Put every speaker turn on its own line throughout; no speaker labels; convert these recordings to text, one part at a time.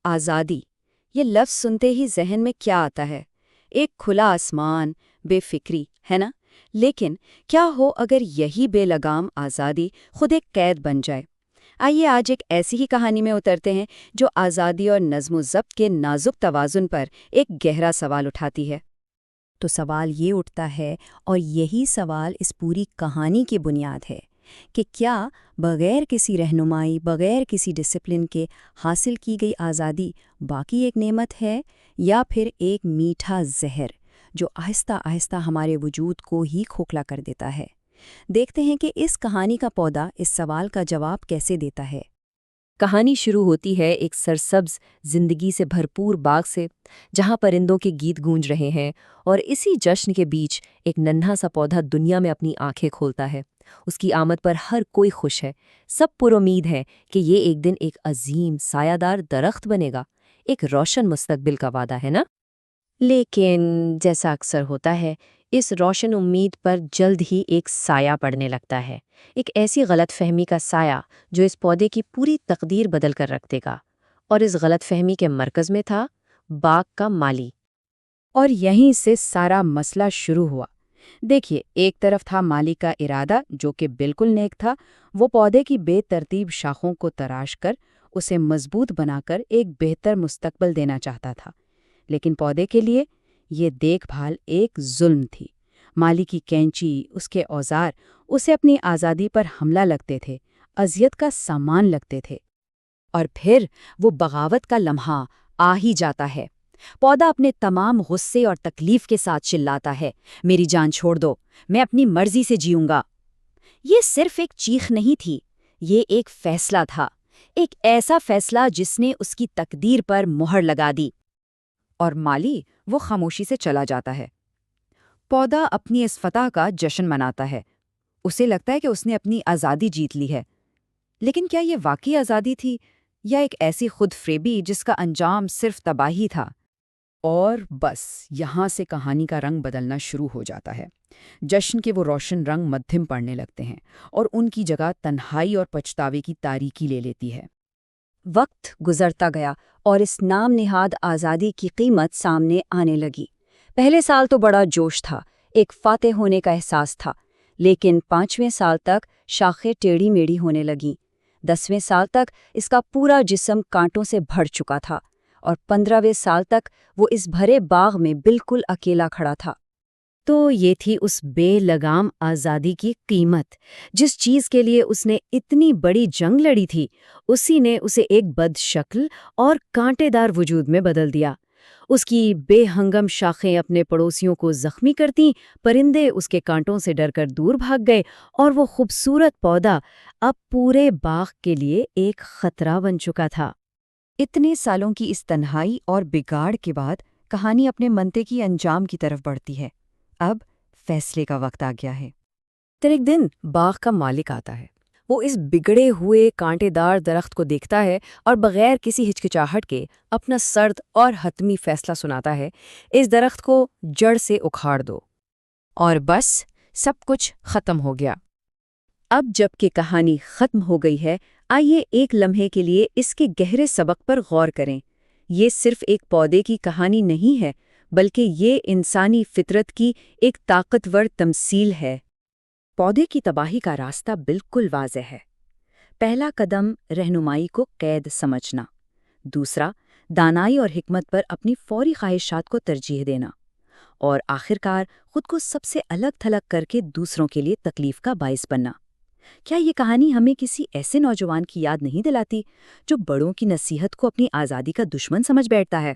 آزادی، یہ لفظ سنتے ہی ذہن میں کیا آتا ہے؟ ایک کھلا آسمان، بے فکری، ہے نا؟ لیکن کیا ہو اگر یہی بے لگام آزادی خود ایک قید بن جائے؟ آئیے آج ایک ایسی ہی کہانی میں اترتے ہیں جو آزادی اور نظم و ضبط کے نازک توازن پر ایک گہرا سوال اٹھاتی ہے۔
تو سوال یہ اٹھتا ہے، اور یہی سوال اس پوری کہانی کی بنیاد ہے، کہ کیا بغیر کسی رہنمائی، بغیر کسی ڈسپلن کے حاصل کی گئی آزادی باقی ایک نعمت ہے، یا پھر ایک میٹھا زہر جو آہستہ آہستہ ہمارے وجود کو ہی کھوکھلا کر دیتا ہے؟ دیکھتے ہیں کہ اس کہانی کا پودا اس سوال کا جواب کیسے دیتا ہے۔
کہانی شروع ہوتی ہے ایک سرسبز زندگی سے بھرپور باغ سے، جہاں پرندوں کے گیت گونج رہے ہیں، اور اسی جشن کے بیچ ایک ننھا سا پودا دنیا میں اپنی آنکھیں کھولتا ہے۔ اس کی آمد پر ہر کوئی خوش ہے، سب پر امید ہے کہ یہ ایک دن ایک عظیم سایہ دار درخت بنے گا، ایک روشن مستقبل کا وعدہ ہے نا؟ لیکن جیسا اکثر ہوتا ہے، اس روشن امید پر جلد ہی ایک سایہ پڑنے لگتا ہے، ایک ایسی غلط فہمی کا سایہ جو اس پودے کی پوری تقدیر بدل کر رکھ دے گا۔ اور اس غلط فہمی کے مرکز میں تھا باغ کا مالی۔
اور یہیں سے سارا مسئلہ شروع ہوا۔ دیکھیے، ایک طرف تھا مالی کا ارادہ جو کہ بالکل نیک تھا، وہ پودے کی بے ترتیب شاخوں کو تراش کر اسے مضبوط بنا کر ایک بہتر مستقبل دینا چاہتا تھا۔ لیکن پودے کے لیے یہ دیکھ بھال ایک ظلم تھی۔ مالی کی کینچی، اس کے اوزار اسے اپنی آزادی پر حملہ لگتے تھے، اذیت کا سامان لگتے تھے۔ اور پھر وہ بغاوت کا لمحہ آ ہی جاتا ہے۔ پودا اپنے تمام غصے اور تکلیف کے ساتھ چلاتا ہے، میری جان چھوڑ دو، میں اپنی مرضی سے جیوں گا۔ یہ صرف ایک چیخ نہیں تھی، یہ ایک فیصلہ تھا، ایک ایسا فیصلہ جس نے اس کی تقدیر پر مہر لگا دی۔ اور مالی وہ خاموشی سے چلا جاتا ہے۔ پودا اپنی اس فتح کا جشن مناتا ہے، اسے لگتا ہے کہ اس نے اپنی آزادی جیت لی ہے۔ لیکن کیا یہ واقعی آزادی تھی، یا ایک ایسی خود فریبی جس کا انجام صرف تباہی تھا؟ اور بس یہاں سے کہانی کا رنگ بدلنا شروع ہو جاتا ہے۔ جشن کے وہ روشن رنگ مدھم پڑنے لگتے ہیں، اور ان کی جگہ تنہائی اور پچھتاوے کی تاریکی لے لیتی ہے۔
وقت گزرتا گیا اور اس نام نہاد آزادی کی قیمت سامنے آنے لگی۔ پہلے سال تو بڑا جوش تھا، ایک فاتح ہونے کا احساس تھا، لیکن 5ویں سال تک شاخیں ٹیڑھی میڑھی ہونے لگیں۔ 10ویں سال تک اس کا پورا جسم کانٹوں سے بھر چکا تھا، اور 15ویں سال تک وہ اس بھرے باغ میں بالکل اکیلا کھڑا تھا۔
تو یہ تھی اس بے لگام آزادی کی قیمت، جس چیز کے لیے اس نے اتنی بڑی جنگ لڑی تھی، اسی نے اسے ایک بد شکل اور کانٹے دار وجود میں بدل دیا۔ اس کی بے ہنگم شاخیں اپنے پڑوسیوں کو زخمی کرتیں، پرندے اس کے کانٹوں سے ڈر کر دور بھاگ گئے، اور وہ خوبصورت پودا اب پورے باغ کے لیے ایک خطرہ بن چکا تھا۔
اتنے سالوں کی اس تنہائی اور بگاڑ کے بعد کہانی اپنے منطقی انجام کی طرف بڑھتی ہے۔ اب فیصلے کا وقت آ گیا ہے۔
پھر ایک دن باغ کا مالک آتا ہے۔ وہ اس بگڑے ہوئے کانٹے دار درخت کو دیکھتا ہے اور بغیر کسی ہچکچاہٹ کے اپنا سرد اور حتمی فیصلہ سناتا ہے، اس درخت کو جڑ سے اکھاڑ دو۔ اور بس سب کچھ ختم ہو گیا۔
اب جب کہ کہانی ختم ہو گئی ہے، آئیے ایک لمحے کے لیے اس کے گہرے سبق پر غور کریں۔ یہ صرف ایک پودے کی کہانی نہیں ہے، بلکہ یہ انسانی فطرت کی ایک طاقتور تمثیل ہے۔ پودے کی تباہی کا راستہ بالکل واضح ہے۔ پہلا قدم رہنمائی کو قید سمجھنا، دوسرا دانائی اور حکمت پر اپنی فوری خواہشات کو ترجیح دینا، اور آخرکار خود کو سب سے الگ تھلگ کر کے دوسروں کے لیے تکلیف کا باعث بننا۔ کیا یہ کہانی ہمیں کسی ایسے نوجوان کی یاد نہیں دلاتی جو بڑوں کی نصیحت کو اپنی آزادی کا دشمن سمجھ بیٹھتا ہے؟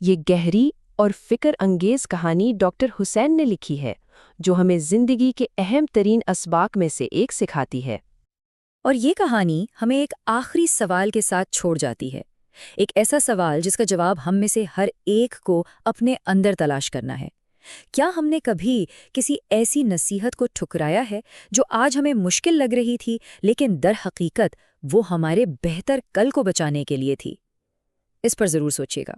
یہ گہری اور فکر انگیز کہانی ڈاکٹر حسین نے لکھی ہے، جو ہمیں زندگی کے اہم ترین اسباق میں سے ایک سکھاتی ہے۔
اور یہ کہانی ہمیں ایک آخری سوال کے ساتھ چھوڑ جاتی ہے، ایک ایسا سوال جس کا جواب ہم میں سے ہر ایک کو اپنے اندر تلاش کرنا ہے۔ کیا ہم نے کبھی کسی ایسی نصیحت کو ٹھکرایا ہے جو آج ہمیں مشکل لگ رہی تھی، لیکن در حقیقت وہ ہمارے بہتر کل کو بچانے کے لیے تھی؟ اس پر ضرور سوچیے گا۔